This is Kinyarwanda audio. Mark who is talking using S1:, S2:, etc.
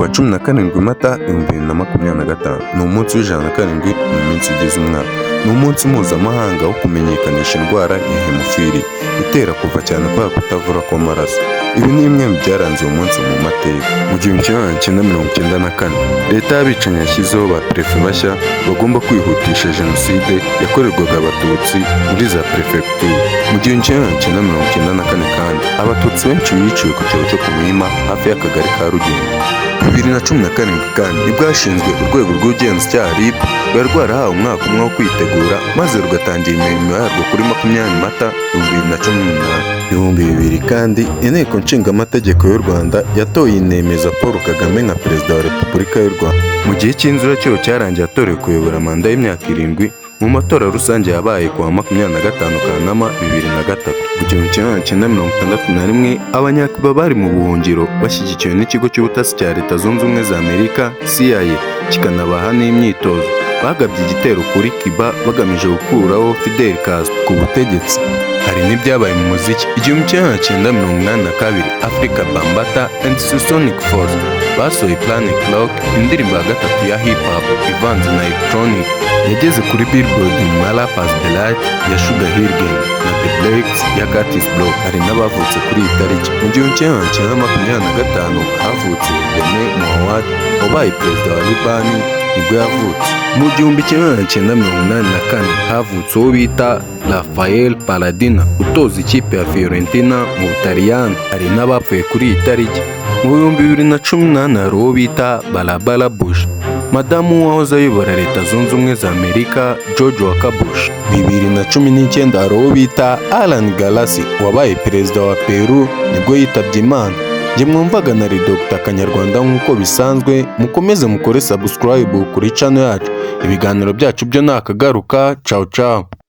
S1: kuwa 17 Mata 2025 ni umunsi w'107 mu minsi ugize umwaka. Ni umunsi mpuzamahanga wo kumenyekanisha indwara ya hemofili itera kuva cyane kwa kutavura kw'amaraso. Ibi ni bimwe mu byaranze uwo munsi mu mateka. Mu 1994 leta y'abicanyi yashyizeho ba prefe bashya bagomba kwihutisha jenoside yakorerwaga abatutsi muri za prefecture. Mu 1994 kandi abatutsi benshi biciwe ku cyaro cyo ku Muhima hafi y'akagari ka Rugengo. 2017 kandi nibwo hashinzwe urwego rw'ubugenzacyaha RIB rwari rwarahawe umwaka umwe wo kwitegura maze rugatangira imirimo yarwo kuri 20 Mata 2018. Kandi inteko nshingamategeko y'u Rwanda yatoye inemeza Paul Kagame nka perezida wa Repubulika y'u Rwanda. Mu gihe cy'inzibacyuho cyarangiye atorewe kuyobora manda y'imyaka 7 mu matora rusange yabaye kuwa 25 Kanama 2003. Mu 1961 abanyakuba bari mu buhungiro bashyigikiwe n'ikigo cy'ubutasi cya Leta Zunze Ubumwe za Amerika CIA kikanabaha n'imyitozo. Bagabye igitero kuri Cuba bagamije gukuraho Fidel Castro ku butegetsi. Hari n'ibyabaye mu muziki. 1982 Africa Bambaataa and Sonic Force basohoye Planet Rock, indirimbo ya gatatu ya hip hop ivanze na electronic yageze kuri Billboard nyuma ya Rappers Delight ya Sugar Hill Gang na The Breaks ya Curtis Blow. Hari n'abavutse kuri iyi tariki. Mu 1925 havutse Bené Mouawad wabaye perezida wa Libani nibwo yavutse. Mu 1984 havutse uwo bita Rafael Paladina utoza ikipe ya Fiorentina mu Butaliyani. Hari n'abapfuye kuri iyi tariki. Mu 2018 hari uwo bita Barbara Bush, madamu wahoze ayobora Leta Zunze Ubumwe za Amerika George Walker Bush. 2019 hari uwo bita Alan Galassi wabaye perezida wa Peru nibwo yitabye Imana. Njye mwumvaga nari Dr. Kanyarwanda nk'uko bisanzwe. Mukomeze mukore subscribe kuri channel yacu. Ibiganiro byacu byo nakagaruka. Ciao ciao.